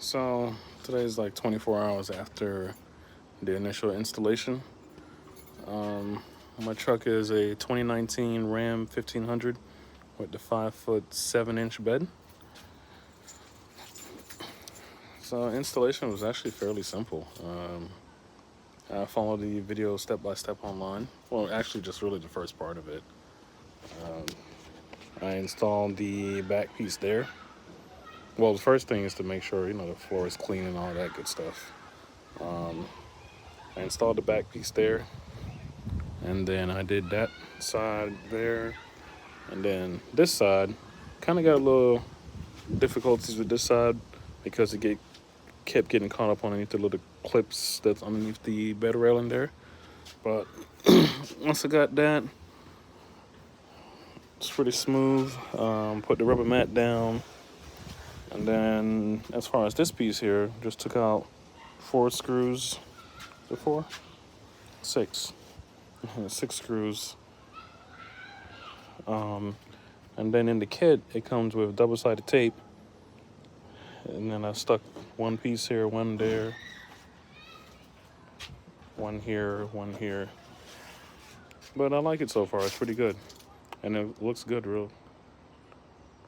So today is like 24 hours after the initial installation. My truck is a 2019 Ram 1500 with the 5'7" bed. So installation was actually fairly simple. I followed the video step by step online. Well, actually, just really the first part of it. I installed the back piece there. Well, the first thing is to make sure the floor is clean and all that good stuff. I installed the back piece there, and then I did that side there, and then this side. Kind of got a little difficulties with this side because kept getting caught up underneath the little clips that's underneath the bed railing there. But once I got that, it's pretty smooth. Put the rubber mat down, and then as far as this piece here, just took out 4 screws. Is it 4? 6. 6 screws. And then in the kit, it comes with double-sided tape. And then I stuck one piece here, one there, one here, one here. But I like it so far. It's pretty good. And it looks good, real